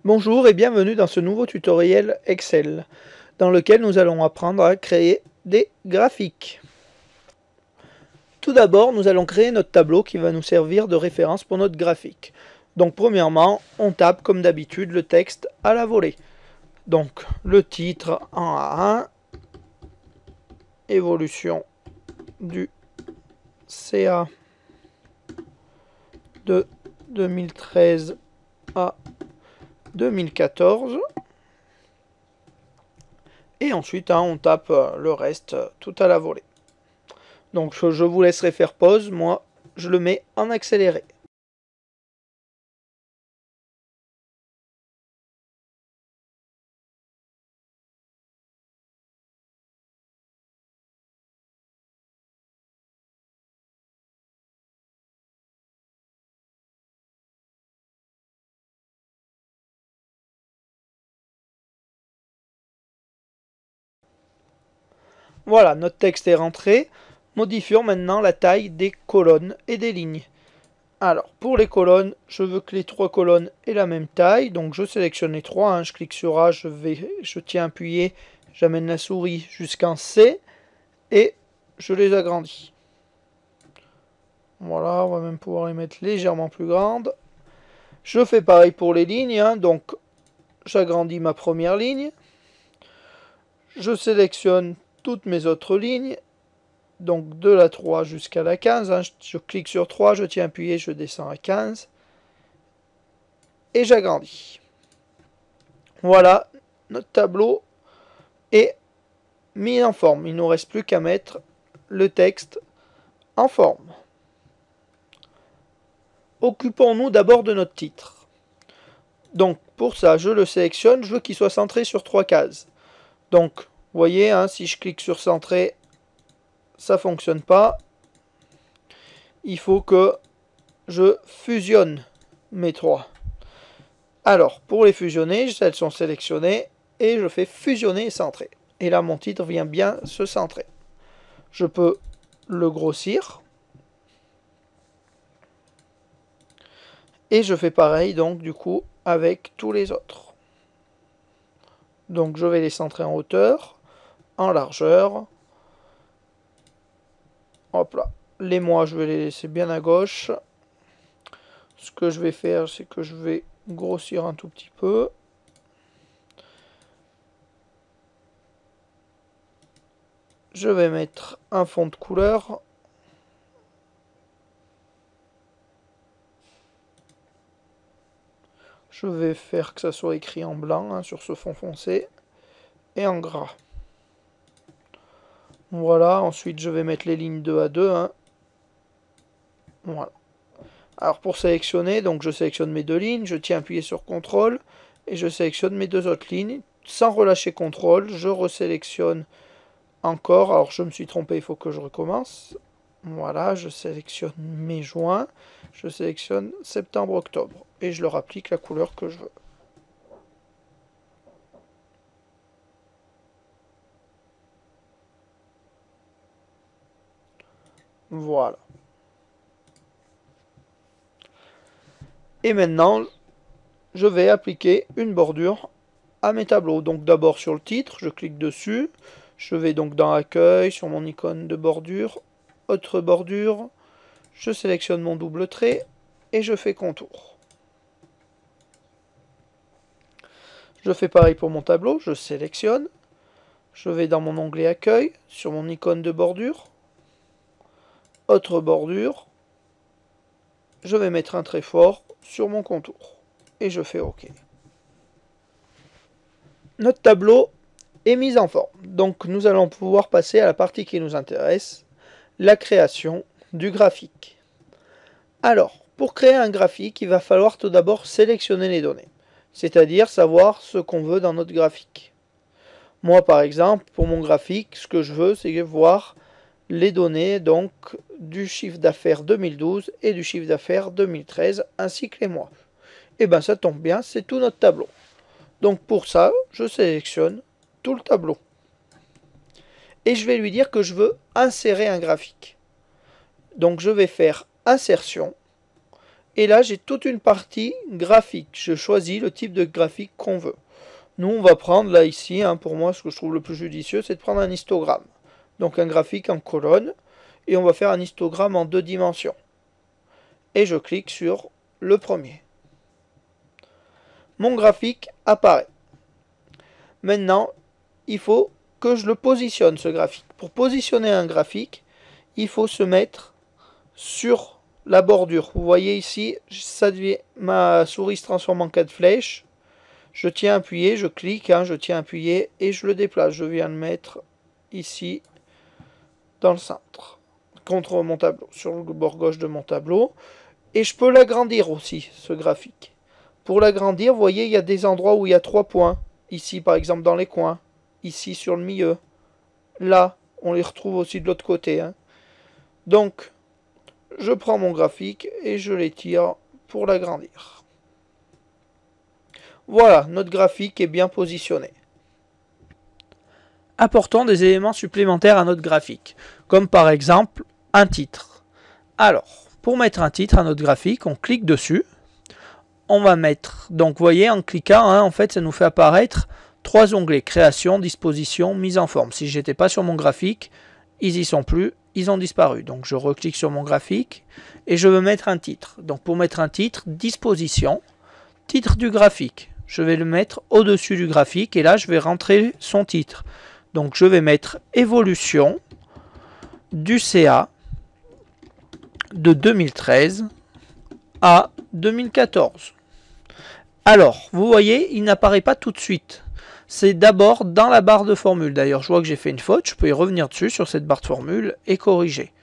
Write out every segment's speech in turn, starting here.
Bonjour et bienvenue dans ce nouveau tutoriel Excel, dans lequel nous allons apprendre à créer des graphiques. Tout d'abord, nous allons créer notre tableau qui va nous servir de référence pour notre graphique. Donc premièrement, on tape comme d'habitude le texte à la volée. Donc le titre en A1, évolution du CA de 2013 à 2014. Et ensuite, on tape le reste tout à la volée. Donc je vous laisserai faire pause, moi je le mets en accéléré. Voilà, notre texte est rentré. Modifions maintenant la taille des colonnes et des lignes. Alors, pour les colonnes, je veux que les trois colonnes aient la même taille. Donc, je sélectionne les trois. Je clique sur A, je tiens appuyé, j'amène la souris jusqu'en C et je les agrandis. Voilà, on va même pouvoir les mettre légèrement plus grandes. Je fais pareil pour les lignes. Donc, j'agrandis ma première ligne. Je sélectionne toutes mes autres lignes. Donc de la 3 jusqu'à la 15, je clique sur 3, je tiens appuyé, je descends à 15 et j'agrandis. Voilà, notre tableau est mis en forme. Il ne nous reste plus qu'à mettre le texte en forme. Occupons-nous d'abord de notre titre. Donc pour ça, je le sélectionne, je veux qu'il soit centré sur 3 cases. Donc, vous voyez, si je clique sur centrer, ça ne fonctionne pas. Il faut que je fusionne mes trois. Alors, pour les fusionner, elles sont sélectionnées et je fais fusionner et centrer. Et là, mon titre vient bien se centrer. Je peux le grossir. Et je fais pareil, donc, du coup, avec tous les autres. Donc, je vais les centrer en hauteur, en largeur. Hop là. Les mois, je vais les laisser bien à gauche. Ce que je vais faire, c'est que je vais grossir un tout petit peu. Je vais mettre un fond de couleur. Je vais faire que ça soit écrit en blanc sur ce fond foncé et en gras. Voilà, ensuite je vais mettre les lignes 2 à 2. Voilà. Alors pour sélectionner, donc je sélectionne mes deux lignes, je tiens appuyé sur CTRL et je sélectionne mes deux autres lignes. Sans relâcher CTRL, je resélectionne encore. Alors je me suis trompé, il faut que je recommence. Voilà, je sélectionne mes juin, je sélectionne septembre-octobre et je leur applique la couleur que je veux. Voilà. Et maintenant, je vais appliquer une bordure à mes tableaux. Donc d'abord sur le titre, je clique dessus. Je vais donc dans Accueil, sur mon icône de bordure, Autre bordure. Je sélectionne mon double trait et je fais contour. Je fais pareil pour mon tableau, je sélectionne. Je vais dans mon onglet Accueil, sur mon icône de bordure, Autre bordure. Je vais mettre un trait fort sur mon contour. Et je fais OK. Notre tableau est mis en forme. Donc nous allons pouvoir passer à la partie qui nous intéresse, la création du graphique. Alors, pour créer un graphique, il va falloir tout d'abord sélectionner les données, c'est-à-dire savoir ce qu'on veut dans notre graphique. Moi, par exemple, pour mon graphique, ce que je veux, c'est voir les données donc du chiffre d'affaires 2012 et du chiffre d'affaires 2013, ainsi que les mois. Et bien ça tombe bien, c'est tout notre tableau. Donc pour ça, je sélectionne tout le tableau. Et je vais lui dire que je veux insérer un graphique. Donc je vais faire insertion. Et là, j'ai toute une partie graphique. Je choisis le type de graphique qu'on veut. Nous, on va prendre là, ici, pour moi, ce que je trouve le plus judicieux, c'est de prendre un histogramme. Donc un graphique en colonne. Et on va faire un histogramme en 2 dimensions. Et je clique sur le premier. Mon graphique apparaît. Maintenant, il faut que je le positionne, ce graphique. Pour positionner un graphique, il faut se mettre sur la bordure. Vous voyez ici, ma souris se transforme en 4 flèches. Je tiens appuyé, je clique, je tiens appuyé et je le déplace. Je viens le mettre ici, dans le centre, contre mon tableau, sur le bord gauche de mon tableau. Et je peux l'agrandir aussi, ce graphique. Pour l'agrandir, vous voyez, il y a des endroits où il y a 3 points. Ici, par exemple, dans les coins. Ici, sur le milieu. Là, on les retrouve aussi de l'autre côté. Donc, je prends mon graphique et je l'étire pour l'agrandir. Voilà, notre graphique est bien positionné. Apportons des éléments supplémentaires à notre graphique, comme par exemple un titre. Alors, pour mettre un titre à notre graphique, on clique dessus. On va mettre, donc vous voyez, en cliquant, en fait, ça nous fait apparaître 3 onglets, création, disposition, mise en forme. Si j'étais pas sur mon graphique, ils y sont plus, ils ont disparu. Donc je reclique sur mon graphique et je veux mettre un titre. Donc pour mettre un titre, disposition, titre du graphique. Je vais le mettre au-dessus du graphique et là je vais rentrer son titre. Donc je vais mettre évolution du CA de 2013 à 2014. Alors, vous voyez, il n'apparaît pas tout de suite. C'est d'abord dans la barre de formule. D'ailleurs, je vois que j'ai fait une faute. Je peux y revenir dessus sur cette barre de formule et corriger.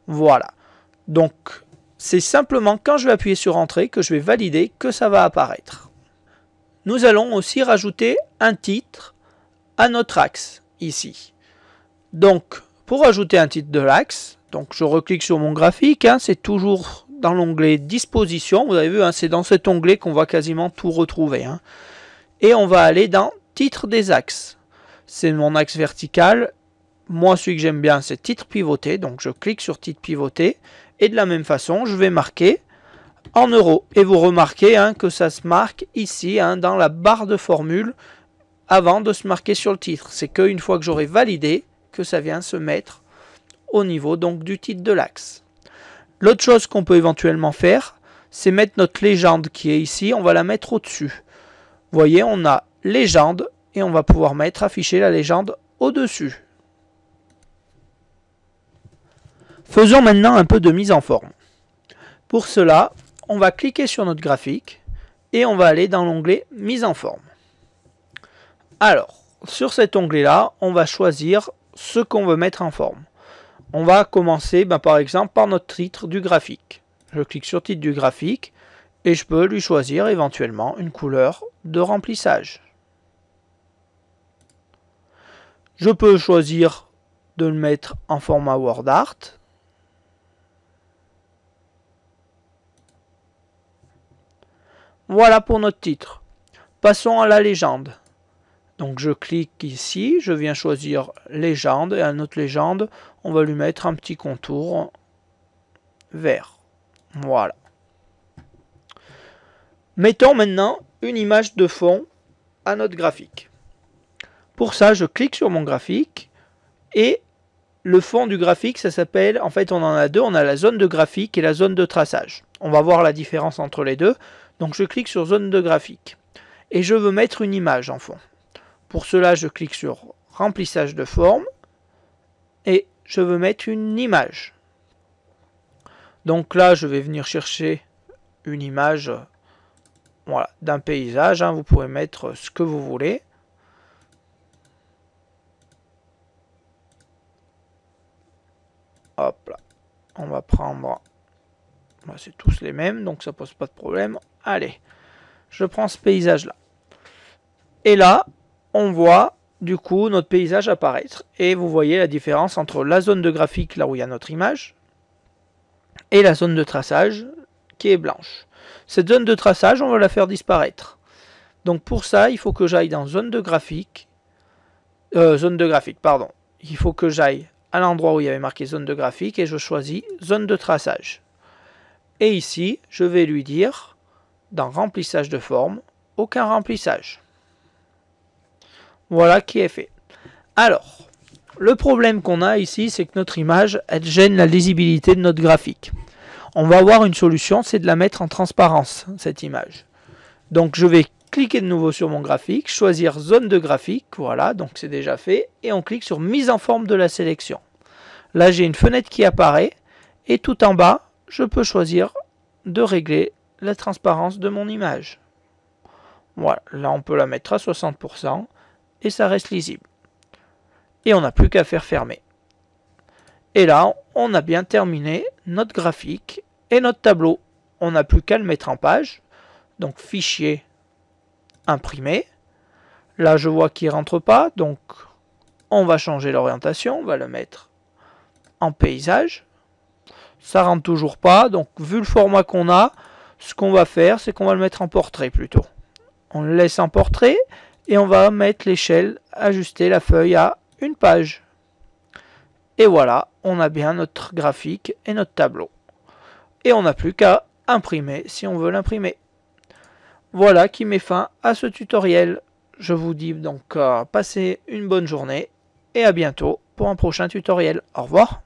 Voilà. Donc, c'est simplement quand je vais appuyer sur Entrée que je vais valider que ça va apparaître. Nous allons aussi rajouter un titre à notre axe, ici. Donc, pour ajouter un titre de l'axe, donc je reclique sur mon graphique, c'est toujours dans l'onglet Disposition. Vous avez vu, c'est dans cet onglet qu'on va quasiment tout retrouver. Et on va aller dans Titre des axes. C'est mon axe vertical. Moi, celui que j'aime bien, c'est Titre pivoté. Donc, je clique sur Titre pivoté. Et de la même façon, je vais marquer en euros. Et vous remarquez que ça se marque ici, dans la barre de formule, avant de se marquer sur le titre. C'est qu'une fois que j'aurai validé, que ça vient se mettre au niveau donc du titre de l'axe. L'autre chose qu'on peut éventuellement faire, c'est mettre notre légende qui est ici, on va la mettre au-dessus. Vous voyez, on a légende et on va pouvoir afficher la légende au-dessus. Faisons maintenant un peu de mise en forme. Pour cela, on va cliquer sur notre graphique et on va aller dans l'onglet mise en forme. Alors, sur cet onglet-là, on va choisir ce qu'on veut mettre en forme. On va commencer par exemple par notre titre du graphique. Je clique sur titre du graphique et je peux lui choisir éventuellement une couleur de remplissage. Je peux choisir de le mettre en format Word Art. Voilà pour notre titre. Passons à la légende. Donc je clique ici, je viens choisir légende et à notre légende, on va lui mettre un petit contour vert. Voilà. Mettons maintenant une image de fond à notre graphique. Pour ça, je clique sur mon graphique et le fond du graphique, ça s'appelle, en fait on en a deux, on a la zone de graphique et la zone de traçage. On va voir la différence entre les deux. Donc je clique sur zone de graphique et je veux mettre une image en fond. Pour cela, je clique sur remplissage de forme et je veux mettre une image. Donc là, je vais venir chercher une image d'un paysage. Vous pouvez mettre ce que vous voulez. Hop là. On va prendre... c'est tous les mêmes, donc ça pose pas de problème. Allez, je prends ce paysage-là. Et là, on voit du coup notre paysage apparaître. Et vous voyez la différence entre la zone de graphique, là où il y a notre image, et la zone de traçage qui est blanche. Cette zone de traçage, on va la faire disparaître. Donc pour ça, il faut que j'aille dans zone de graphique. Il faut que j'aille à l'endroit où il y avait marqué zone de graphique et je choisis zone de traçage. Et ici, je vais lui dire, dans remplissage de forme, aucun remplissage. Voilà qui est fait. Alors, le problème qu'on a ici, c'est que notre image, elle gêne la lisibilité de notre graphique. On va avoir une solution, c'est de la mettre en transparence, cette image. Donc je vais cliquer de nouveau sur mon graphique, choisir zone de graphique, voilà, donc c'est déjà fait, et on clique sur mise en forme de la sélection. Là j'ai une fenêtre qui apparaît, et tout en bas, je peux choisir de régler la transparence de mon image. Voilà, là on peut la mettre à 60%, et ça reste lisible. Et on n'a plus qu'à faire fermer. Et là, on a bien terminé notre graphique et notre tableau. On n'a plus qu'à le mettre en page. Donc fichier, imprimer. Là, je vois qu'il ne rentre pas, donc on va changer l'orientation. On va le mettre en paysage. Ça ne rentre toujours pas, donc vu le format qu'on a, ce qu'on va faire, c'est qu'on va le mettre en portrait plutôt. On le laisse en portrait et on va mettre l'échelle, ajuster la feuille à une page. Et voilà, on a bien notre graphique et notre tableau. Et on n'a plus qu'à imprimer si on veut l'imprimer. Voilà qui met fin à ce tutoriel. Je vous dis donc passez une bonne journée et à bientôt pour un prochain tutoriel. Au revoir.